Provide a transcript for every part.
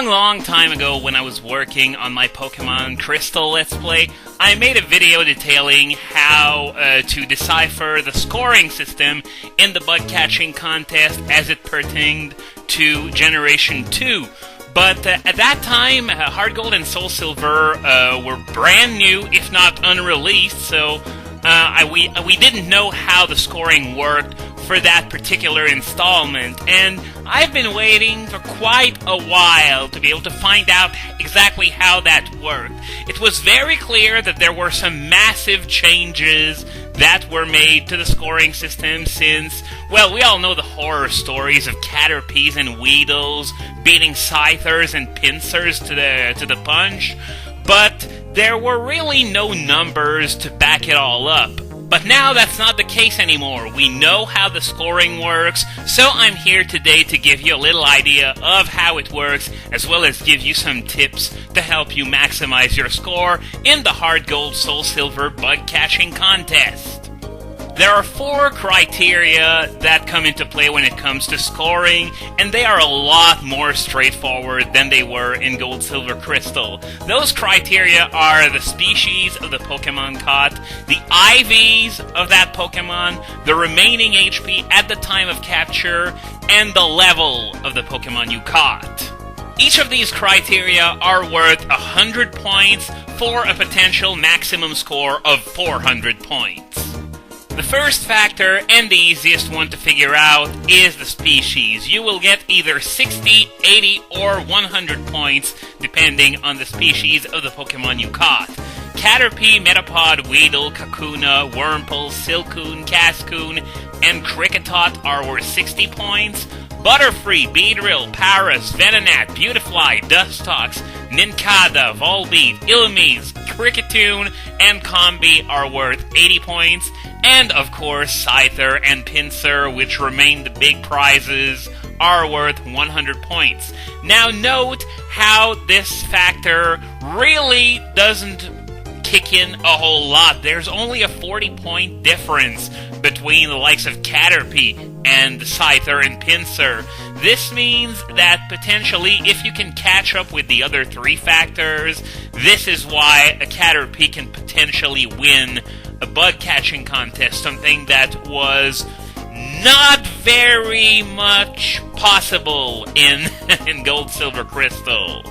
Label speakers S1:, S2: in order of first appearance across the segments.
S1: long time ago when I was working on my Pokemon Crystal Let's Play, I made a video detailing how to decipher the scoring system in the Bug-Catching Contest as it pertained to Generation 2. But at that time, Heart Gold and Soul Silver were brand new, if not unreleased, so we didn't know how the scoring worked for that particular installment, and I've been waiting for quite a while to be able to find out exactly how that worked. It was very clear that there were some massive changes that were made to the scoring system since, well, we all know the horror stories of Caterpies and Weedles beating Scythers and Pincers to the punch, but there were really no numbers to back it all up. But now that's not the case anymore. We know how the scoring works, so I'm here today to give you a little idea of how it works, as well as give you some tips to help you maximize your score in the Heart Gold Soul Silver Bug-Catching Contest. There are 4 criteria that come into play when it comes to scoring, and they are a lot more straightforward than they were in Gold, Silver, Crystal. Those criteria are the species of the Pokemon caught, the IVs of that Pokemon, the remaining HP at the time of capture, and the level of the Pokemon you caught. Each of these criteria are worth 100 points for a potential maximum score of 400 points. The first factor, and the easiest one to figure out, is the species. You will get either 60, 80, or 100 points, depending on the species of the Pokemon you caught. Caterpie, Metapod, Weedle, Kakuna, Wurmple, Silcoon, Cascoon, and Kricketot are worth 60 points. Butterfree, Beedrill, Paras, Venonat, Beautifly, Dustox, Nincada, Volbeat, Illumise, Cricketune, and Combi are worth 80 points. And, of course, Scyther and Pinsir, which remain the big prizes, are worth 100 points. Now note how this factor really doesn't kick in a whole lot. There's only a 40-point difference between the likes of Caterpie and Scyther and Pinsir. This means that potentially, if you can catch up with the other 3 factors, this is why a Caterpie can potentially win a bug-catching contest, something that was not very much possible in Gold, Silver, Crystal.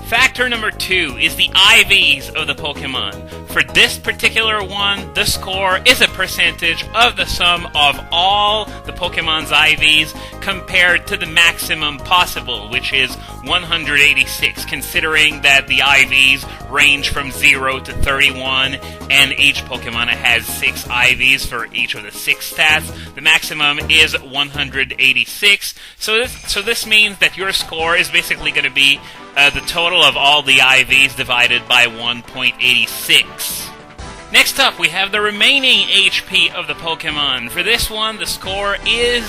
S1: Factor number 2 is the IVs of the Pokemon. For this particular one, the score is a percentage of the sum of all the Pokemon's IVs compared to the maximum possible, which is 186, considering that the IVs range from 0 to 31, and each Pokemon has 6 IVs for each of the 6 stats. The maximum is 186, so this means that your score is basically going to be the total of all the IVs divided by 1.86. Next up, we have the remaining HP of the Pokemon. For this one, the score is,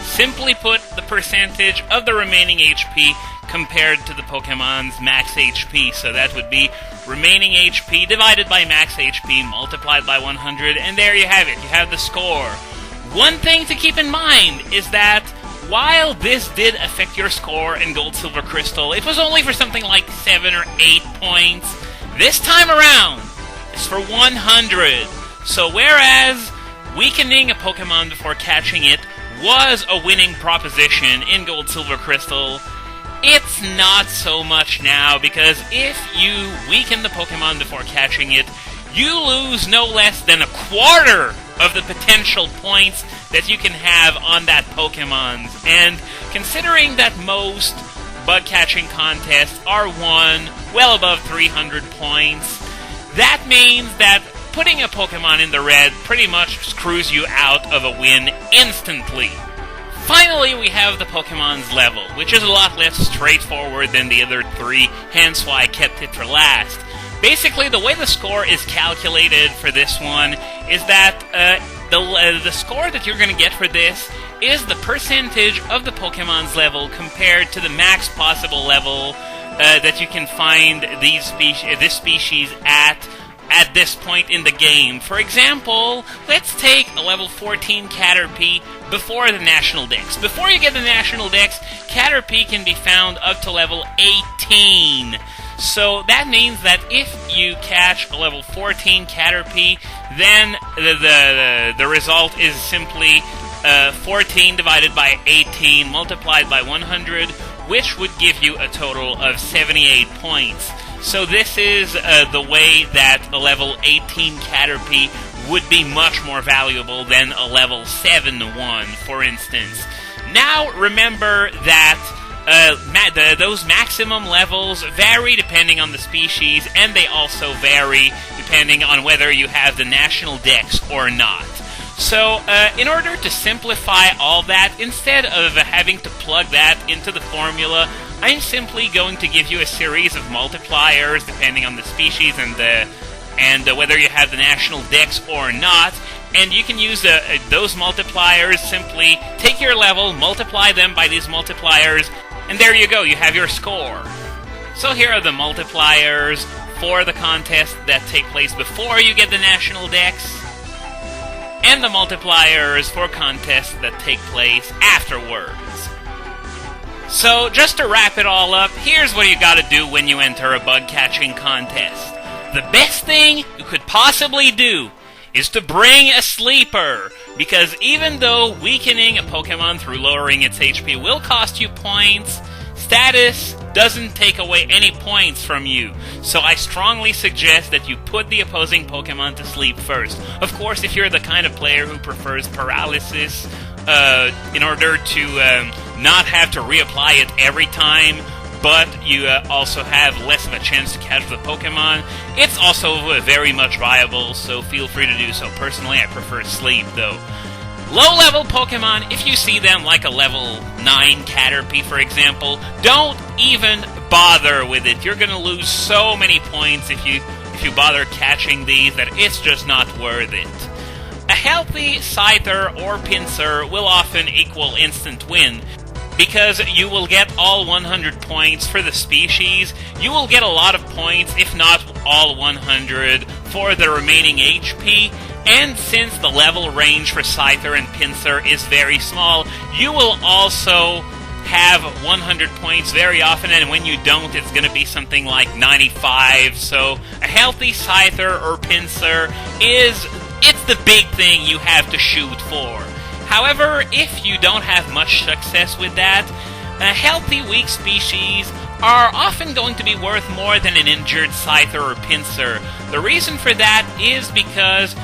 S1: simply put, the percentage of the remaining HP compared to the Pokemon's max HP. So that would be remaining HP divided by max HP multiplied by 100, and there you have it. You have the score. One thing to keep in mind is that while this did affect your score in Gold, Silver, Crystal, it was only for something like 7 or 8 points. This time around, it's for 100. So whereas weakening a Pokemon before catching it was a winning proposition in Gold, Silver, Crystal, it's not so much now, because if you weaken the Pokemon before catching it, you lose no less than a quarter of the potential points that you can have on that Pokemon. And considering that most bug-catching contests are won well above 300 points, that means that putting a Pokemon in the red pretty much screws you out of a win instantly. Finally, we have the Pokemon's level, which is a lot less straightforward than the other 3, hence why I kept it for last. Basically, the way the score is calculated for this one is that the score that you're going to get for this is the percentage of the Pokemon's level compared to the max possible level that you can find this species at at this point in the game. For example, let's take a level 14 Caterpie before the National Dex. Before you get the National Dex, Caterpie can be found up to level 18. So that means that if you catch a level 14 Caterpie, then the result is simply 14 divided by 18 multiplied by 100, which would give you a total of 78 points. So this is the way that a level 18 Caterpie would be much more valuable than a level 7 one, for instance. Now remember that those maximum levels vary depending on the species, and they also vary depending on whether you have the National Dex or not. So, in order to simplify all that, instead of having to plug that into the formula, I'm simply going to give you a series of multipliers depending on the species and whether you have the National Dex or not. And you can use those multipliers. Simply take your level, multiply them by these multipliers, and there you go, you have your score. So here are the multipliers for the contest that take place before you get the National Dex, and the multipliers for contests that take place afterwards. So, just to wrap it all up, here's what you gotta do when you enter a bug-catching contest. The best thing you could possibly do is to bring a sleeper, because even though weakening a Pokemon through lowering its HP will cost you points, status doesn't take away any points from you. So I strongly suggest that you put the opposing Pokemon to sleep first. Of course, if you're the kind of player who prefers paralysis in order to not have to reapply it every time, but you also have less of a chance to catch the Pokemon, it's also very much viable, so feel free to do so. Personally, I prefer sleep, though. Low-level Pokemon, if you see them like a level 9 Caterpie, for example, don't even bother with it. You're going to lose so many points if you bother catching these that it's just not worth it. A healthy Scyther or Pinsir will often equal instant win, because you will get all 100 points for the species. You will get a lot of points, if not all 100, for the remaining HP. And since the level range for Scyther and Pinsir is very small, you will also have 100 points very often, and when you don't, it's going to be something like 95. So a healthy Scyther or Pinsir it's the big thing you have to shoot for. However, if you don't have much success with that, a healthy weak species are often going to be worth more than an injured Scyther or Pinsir. The reason for that is because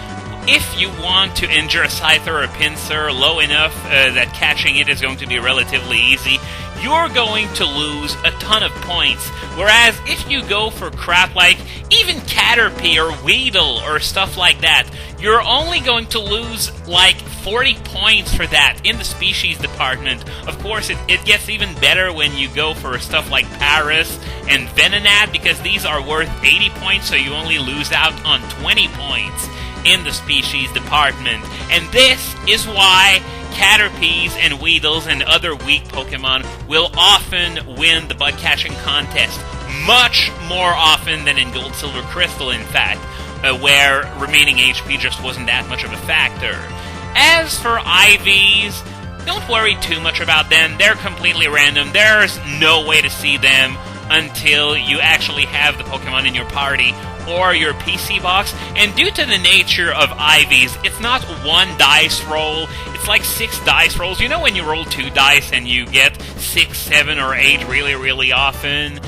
S1: if you want to injure a Scyther or a Pinsir low enough that catching it is going to be relatively easy, you're going to lose a ton of points. Whereas if you go for crap like even Caterpie or Weedle or stuff like that, you're only going to lose like 40 points for that in the species department. Of course, it gets even better when you go for stuff like Paris and Venonat, because these are worth 80 points, so you only lose out on 20 points in the species department. And this is why Caterpies and Weedles and other weak Pokemon will often win the bug-catching contest, much more often than in Gold, Silver, Crystal, in fact, where remaining HP just wasn't that much of a factor. As for IVs, don't worry too much about them. They're completely random. There's no way to see them until you actually have the Pokemon in your party or your PC box. And due to the nature of IVs, it's not one dice roll, it's like 6 dice rolls. You know when you roll 2 dice and you get 6, 7, or 8 really, really often?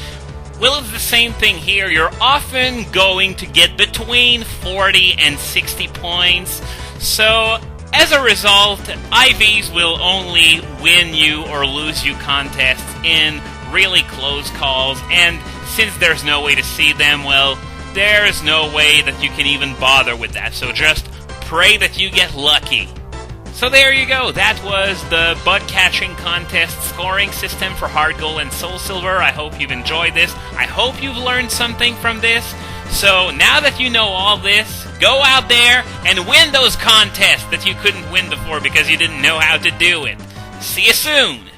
S1: Well, it's the same thing here. You're often going to get between 40 and 60 points. So, as a result, IVs will only win you or lose you contests in really close calls, and since there's no way to see them, well, there's no way that you can even bother with that, so just pray that you get lucky. So there you go, that was the Bug-Catching Contest scoring system for Heart Gold and Soul Silver. I hope you've enjoyed this. I hope you've learned something from this. So now that you know all this, go out there and win those contests that you couldn't win before because you didn't know how to do it. See you soon!